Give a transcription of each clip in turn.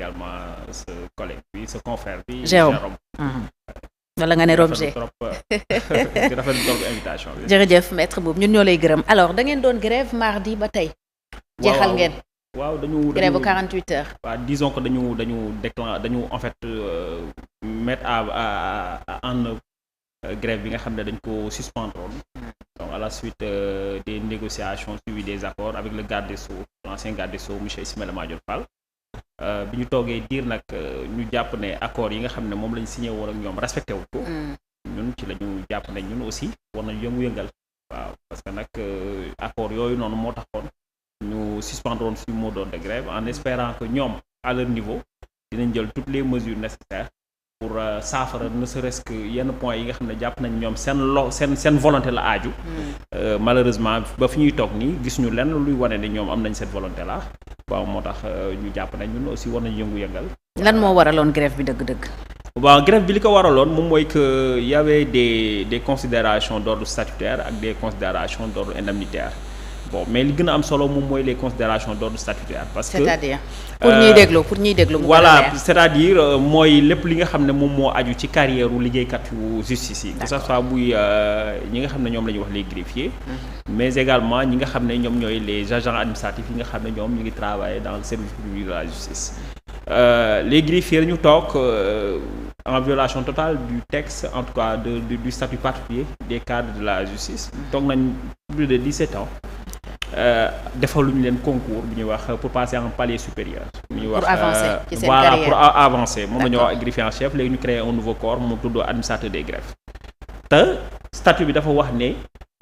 également ce collègue bi ce confrère bi. Jérôme. wala nga ne Robger di rafetlu trop invitation bi. jërëjëf maître Mboup ñun ñoo lay gërëm alors da ngeen doon grève mardi ba tey. jeexal ngeen. waaw dañu grève bu 48 heures. waaw disons que dañu en fait mettre en œuvre grève bi nga xam ne dañ ko suspendre woon. donc à la suite des négociations suivi des accords avec le garde des Sceaux l'ancien garde des Sceaux monsieur Ismaïla Madior Fall. bi ñu toogee diir nag ñu jàpp ne accords yi nga xam ne moom lañ signé woon ak ñoom respecté wu ko. ñun ci la ñu jàpp ne ñun aussi war nañ yëngu-yëngal. waaw parce que nag accords yooyu noonu moo taxoon ñu suspendre woon suñu mot d'ordre de grève en espérant que ñoom à leur niveau dinañ jël toutes les mesures nécessaires pour saafara ne serait-ce que yenn points yi nga xam ne jàpp nañ ñoom seen volonté la aaju. Malheureusement ba fi ñuy toog nii gis ñu lenn luy wane ne ñoom am nañ cette volonté là. waaw moo tax ñu jàpp nañ ñun aussi war nañ yëngu-yëngal. lan moo waraloon grève bi dëgg-dëgg. waaw grève bi li ko waraloon moom mooy que y avait des considérations d'ordre statutaire ak des considérations d'ordre indemnitaire. bon mais li gën a am solo moom mooy les considérations d'ordre statutaire. parce que c'est-à-dire pour ñuy déglu. voilà c'est-à-dire mooy lépp li nga xam ne moom moo aju ci carrière u liggéeykat yu justice yi. que ça soit buy ñi nga xam ne ñoom la ñuy wax les greffiers. mais également ñi nga xam ne ñoom ñooy les agents administratifs yi nga xam ne ñoom ñu ngi travailler dans le service public de la justice. Les greffiers ñu toog en violation totale du texte en tout cas du statut particulier des cadres de la justice. toog nañ plus de 17 ans. defaluñu leen concours bu ñuy wax pour passer en palier supérieur. bu ñuy wax pour avancer ci seen voilà carrière. pour avancer moom la ñuy wax greffier en chef léegi ñu créer un nouveau corps mu tudd administrateur des greffes. te statut bi dafa wax ne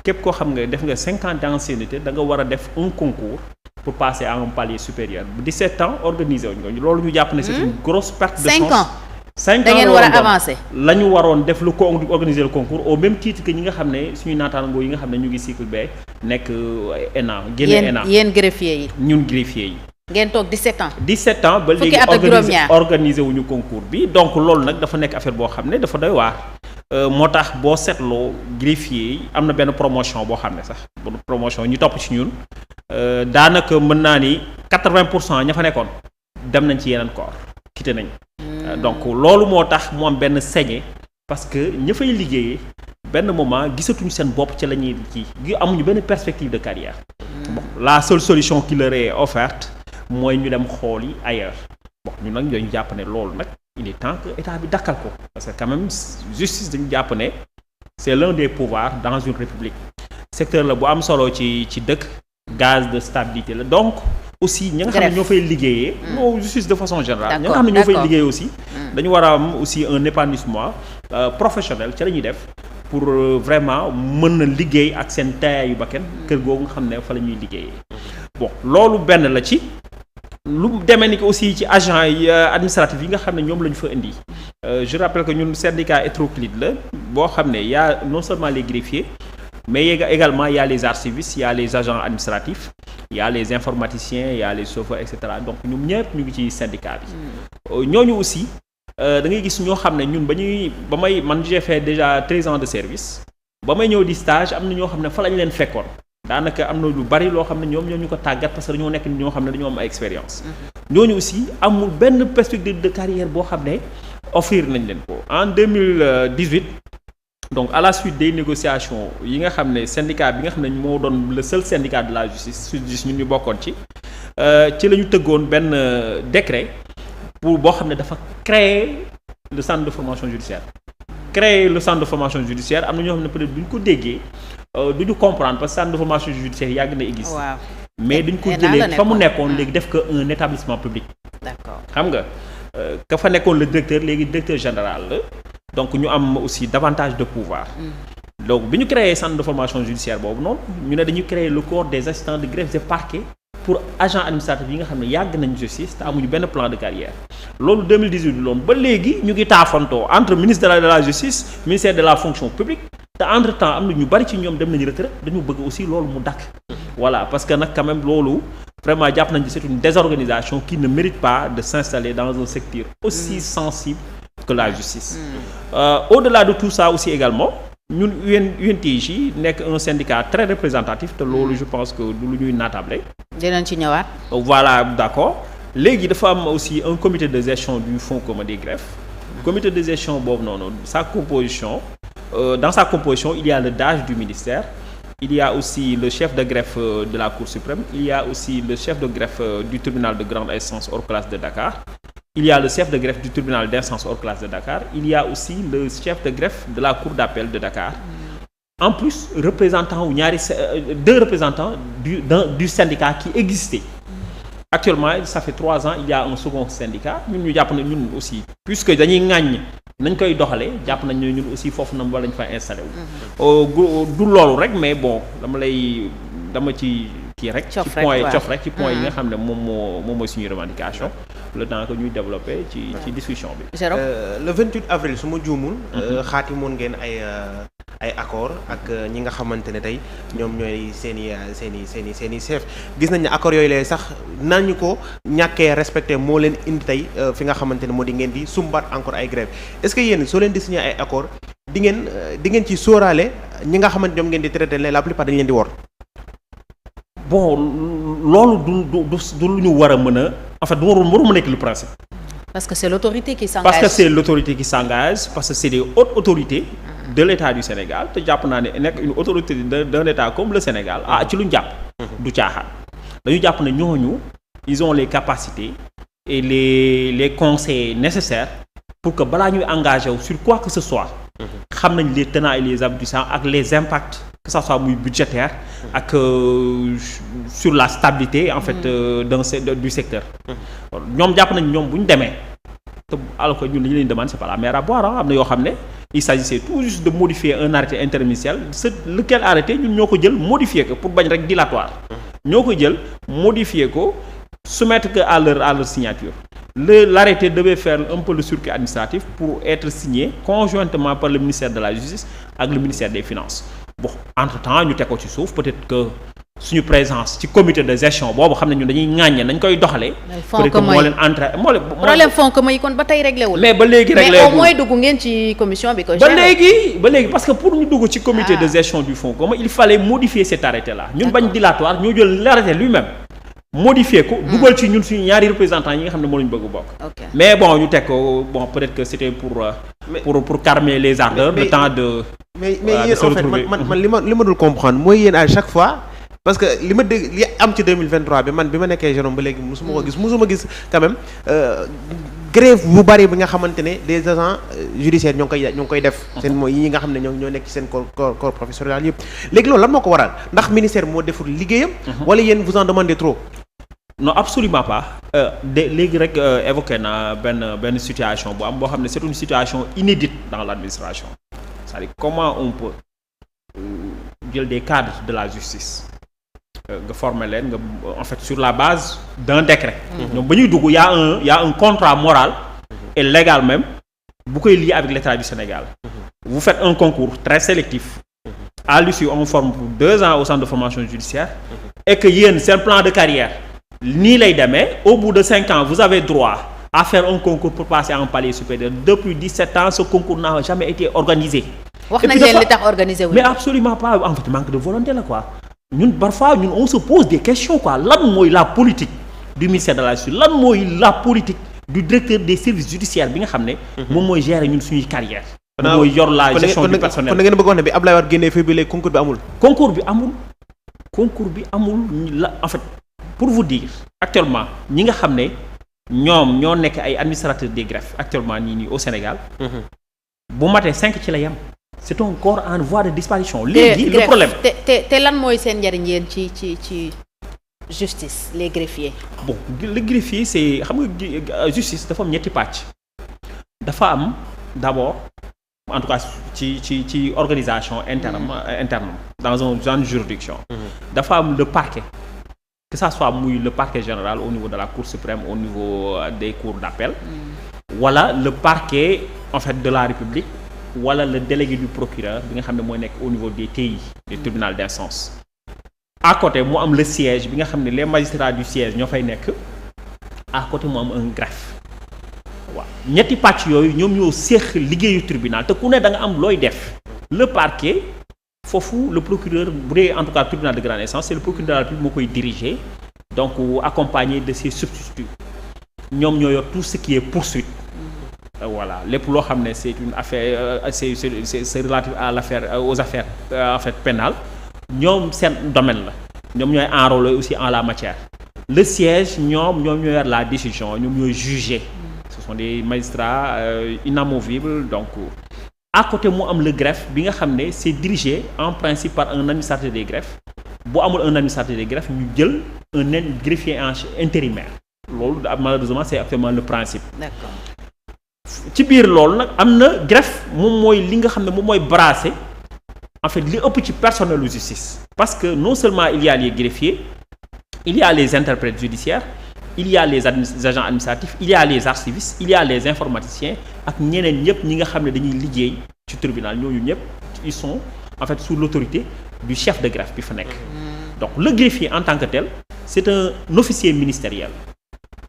képp koo xam nga def nga 5 ans d'ancienneté da nga war a def un concours pour passer à un palier supérieur bu 17 ans organisé wuñ ko loolu ñu jàpp ne c'est une grosse perte de chance. 5 ans 5 ans da ngeen war a avancer. la ñu waroon def lu ko organiser le concours au même titre que ñi nga xam ne suñu naataangoo yi nga xam ne ñu ngi cycle B nekk ENA génne ENA yéen greffier yi. ñun greffier yi. ngeen toog 17 ans. 17 ans ba léegi organiser wuñu concours bi donc loolu nag dafa nekk affaire boo xam ne dafa doy waar. moo tax boo seetloo greffier yi am na benn promotion boo xam ne sax promotion ñu topp ci ñun daanaka mën naa ni 80% ña fa nekkoon dem nañ ci yeneen corps quitté nañ. donc loolu moo tax mu am benn saignée parce que ña fay liggéeyee benn moment gisatuñu seen bopp ci la ñuy kii amuñu benn perspective de carrière. bon la seule solution qui leur est offerte mooy ñu dem xool yi ailleurs. bon ñun nag dañu jàpp ne loolu nag il est temps que état bi dakkal ko parce que quand même justice dañu jàpp ne c'est l'un des pouvoirs dans une république. secteur la bu am solo ci dëkk gaz de stabilité la donc. aussi ñi nga xam ne ñoo fay liggéeyee. non justice de façon générale. ñi nga xam ne ñoo fay liggéeyee aussi. dañu war a am aussi un épanouissement professionnel ca la ñuy def pour vraiment mën na liggéey ak seen tayaayu bakkan kër googu nga xam ne fa la ñuy liggéeyee. bon loolu benn la ci lu demee ni que aussi ci agent yi administratif yi nga xam ne ñoom la ñu fa indi. je rappelle que ñun syndicat hétéroclite la boo xam ne y a non seulement les greffiers. mais également il y a les archivistes il y a les agents administratifs il y a les informaticiens il y a les chauffeurs et cetera donc ñoom ñëpp ñu ngi ci syndicat bi. ñooñu aussi da ngay gis ñoo xam ne ñun man j'ai fait déjà 13 ans de service ba may ñëw di stage am na ñoo xam ne fa lañ leen fekkoon daanaka am na lu bari loo xam ne ñoom ñoo ñu ko tàggat parce que dañoo nekk ñoo xam ne dañoo am ay expérience. ñooñu aussi amul benn perspective de carrière boo xam ne offrir nañ leen ko en 2018. donc à la suite des négociations yi nga xam ne syndicat bi nga xam ne moo doon le seul syndicat de la justice ñun ñu bokkoon ci la ñu tëggoon benn décret pour boo xam ne dafa créer le centre de formation judiciaire. créer le centre de formation judiciaire am na ñoo xam ne peut-être duñ ko déggee duñu comprendre parce que centre de formation judiciaire yàgg na existe. waaw mais duñ ko jëlee fa mu nekkoon léegi def ko un établissement public. d'accord xam nga ka fa nekkoon le directeur léegi directeur général la. donc ñu am aussi davantage de pouvoir. donc bi ñu créer centre de formation judiciaire boobu noonu ñu ne dañu créer le corps des assistants de greffe et parquet pour agents administratifs yi nga xam ne yàgg nañ justice te amuñu benn plan de carrière. loolu 2018 bi loolu ba léegi ñu ngi taafantoo entre ministre de la justice ministère de la fonction publique te entre temps am na ñu bari ci ñoom dem nañu retraite dañu bëgg aussi loolu mu dakk voilà parce que nag quand même loolu vraiment jàpp nañ c'est une désorganisation qui ne mérite pas de s'installer dans un secteur aussi sensible que la justice. Au-delà de tout ça aussi également ñun UNTJ nekk un syndicat très représentatif te loolu je pense que du lu ñuy naatable. dinañ ci ñëwaat. voilà d'accord léegi dafa am aussi un comité de gestion du fonds commun des greffes. Comité de gestion boobu noonu sa composition dans sa composition il y a le DAGE du ministère. Il y a aussi le chef de greffe de la Cour suprême, il y a aussi le chef de greffe du tribunal de grande instance hors classe de Dakar, il y a le chef de greffe du tribunal d'instance hors classe de Dakar, il y a aussi le chef de greffe de la Cour d'appel de Dakar. En plus, deux représentants du syndicat qui existait. Actuellement, ça fait 3 ans, il y a un second syndicat. Nous jàpp na ñun aussi, puisque dañuy ŋàññ nañ koy doxalee jàpp nañ ne ñun aussi foofu na wala ñu fa installé wu. du loolu rek mais bon dama ci kii rek. ci point yi nga xam ne moom mooy suñuy revendication le temps que ñuy développé ci discussion bi. Le 28 avril su ma juumul. xaatimoon ngeen ay accord ak ñi nga xamante ne tey ñoom ñooy seen i chef gis nañ ne accords yooyu lay sax nañu ko ñàkkee respecté moo leen indi tey fi nga xamante ne moo di ngeen di sumbaat encore ay grève est-ce que yéen soo leen di signé ay accords di ngeen ci sóoraale ñi nga xamante ñoom ngeen di traité la plupart dañu leen di wor. Bon loolu du lu ñu war a mën a en fait du waru mën a nekk le principe. Parce que c'est l'autorité qui s'engage. Parce que c'est des hautes autorités de l'État du Sénégal te jàpp naa ne nekk une autorité d'un État comme le Sénégal ci lu ñu jàpp. du caaxaan dañu jàpp ne ñooñu ils ont les capacités et les conseils nécessaires pour que balaa ñuy engagé wu sur quoi que ce soit. xam nañ les tenants et les aboutissants ak les impacts que ça soit muy budgétaire ak sur la stabilité en fait du secteur. ñoom jàpp nañ ñoom bu ñu demee te alors que ñun li ñu leen demande c'est pas la mer à boire am na yoo xam ne il s'agissait tout juste de modifier un arrêté interministériel lequel arrêté ñun ñoo ko jël modifier ko pour bañ rek dilatoire. ñoo ko jël modifier ko soumettre que à leur signature. L'arrêté devait faire un peu le circuit administratif pour être signé conjointement par le ministère de la Justice ak le ministère des Finances. Bon entre-temps ñu teg ko ci suuf peut-être que suñu présence ci comité de gestion boobu xam ne ñun dañuy ŋàññe nañ koy doxalee. peut-être que moo leen entré problème fonds commun yi kon ba tey réglé wul. mais ba léegi réglé wul mais au moins dugg ngeen ci commission bi. ba léegi parce que pour ñu dugg ci comité de gestion du fonds commun il fallait modifier cet arrêté-là. ñun bañ dilatoire ñoo jël l'arrêté lui-même. modifier ko dugal ci ñun suñu ñaari représentants yi nga xam ne moo lañu bëgg bokk. mais bon ñu teg ko bon peut-être que c'était pour calmer les ardeurs. le temps de. mais yéen en fait man li ma dul comprendre mooy yéen à chaque fois parce que li ma dégg li am ci 2023 bi bi ma nekkee jeune ba léegi musuma gis quand même grève bu bari bi nga xamante ne des agents judiciaires ñoo ngi koy def. seen mooy yi nga xam ne ñoo nekk ci seen corps professionnel yëpp léegi loolu lan moo ko waral ndax ministère moo deful liggéeyam. wala yéen vous en demandez trop. non absolument pas léegi rek évoqué naa benn situation bu am boo xam ne c'est une situation inédite dans l'administration c'est-à-dire comment on peut jël des cadres de la justice nga former leen nga en fait sur la base d'un décret. ñoom ba ñuy dugg y a un contrat moral et légal même bu koy lié avec l'État du Sénégal. Vous faites un concours très sélectif. À l'issue on forme pour 2 ans au centre de formation judiciaire. Et que yéen seen plan de carrière nii lay demee au bout de 5 ans vous avez droit à faire un concours pour passer à un palier supérieur. Depuis 17 ans ce concours n'a jamais été organisé. wax nañ leen li tax organisé wu. mais absolument pas en fait manque de volonté la quoi. ñun parfois on se pose des questions quoi lan mooy la politique du ministère de la Justice lan mooy la politique du directeur des services judiciaires bi nga xam ne. moom mooy gérer ñun suñuy carrière. moom mooy yor la gestion du personnel. kon da ngeen bëgg wax ne bi Abdoulaye Wade génnee fii bi léegi concours bi amul. concours bi amul la en fait pour vous dire actuellement ñi nga xam ne ñoom ñoo nekk ay administrateurs des greffes actuellement nii au Sénégal. bu matee 5 ci la yem. c'est un corps en voie de disparition. léegi le problème te lan mooy seen njariñ yéen ci justice les greffiers. bon le greffier c'est xam nga justice dafa am ñetti pàcc. dafa am d'abord en tout cas ci organisation interne dans un genre de juridiction. dafa am le parquet. que ça soit muy le parquet général au niveau de la Cour suprême au niveau des cours d'appel. wala le parquet en fait de la République. wala le délégué du procureur bi nga xam ne mooy nekk au niveau des TI des tribunaux d'instance. à côté mu am le siège bi nga xam ne les magistrats du siège ñoo fay nekk à côté mu am un greffe waaw ñetti pàcc yooyu ñoom ñoo séq liggéeyu tribunal te ku ne da nga am looy def. le parquet foofu le procureur bu dee en tout cas tribunal de grande instance c'est le procureur de la République moo koy diriger donc accompagné de ses substituts ñoom ñoo yor tout ce qui est poursuite. Voilà lépp loo xam ne c'est une affaire c'est relatif à l'affaire aux affaires en fait pénales ñoom seen domaine la ñoom ñooy enrôler aussi en la matière. Le siège ñoom ñoo yor la décision ñoom ñooy juger. Ce sont des magistrats inamovibles donc à côté mu am le greffe bi nga xam ne c'est dirigé en principe par un administrateur des greffes bu amul un administrateur des greffes ñu jël un greffier intérimaire loolu malheureusement c'est actuellement le principe. D'accord. ci biir loolu nag am na greffe moom mooy li nga xam ne moom mooy brasser en fait li ëpp ci personnel de justice parce que non seulement il y a les greffiers il y a les interprètes judiciaires il y a les agents administratifs il y a les archivistes il y a les informaticiens ak ñeneen ñëpp ñi nga xam ne dañuy liggéey ci tribunal ñooñu ñëpp ils sont en fait sous l'autorité du chef de greffe bi fa nekk. Donc le greffier en tant que tel c'est un officier ministériel.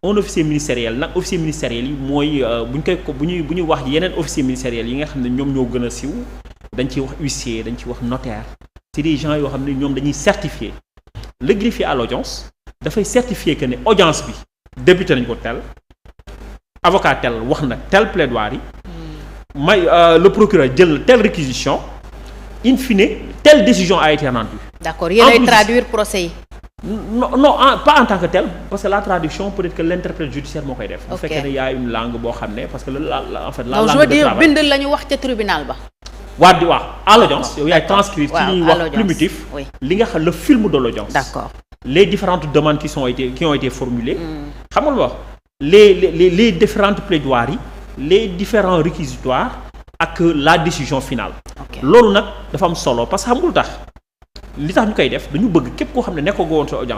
Un officier ministériel nag officier ministériel yi mooy bu ñuy wax yeneen officier ministériel yi nga xam ne ñoom ñoo gën a siiw dañ ciy wax huissier dañ ciy wax notaire c'est des gens yoo xam ne ñoom dañuy certifier le greffier à l'audience dafay certifier que ne audience bi débuté nañ ko tel avocat tel wax na tel plaidoirie le procureur jël telle réquisition in fine telle décision a été rendue. D'accord yéenay traduire procès yi. non pas en tant que tel parce que la traduction peut-être que l'interprète judiciaire moo koy def. bu fekkee ne y a une langue boo xam ne parce que en fait la langue de travail. donc je veux dire bind la ñu wax ca tribunal ba. waaw à l'audience yow yaay transcrire ci ñuy wax plumitif li nga xam le film de l'audience. D'accord. Les différentes demandes qui ont été formulées. xam nga lu wax les différentes plaidoiries les différents réquisitoires ak la décision finale. loolu nag dafa am solo parce que xam nga lu tax ñu koy def dañu bëgg képp koo xam ne nekkoo woon sa audience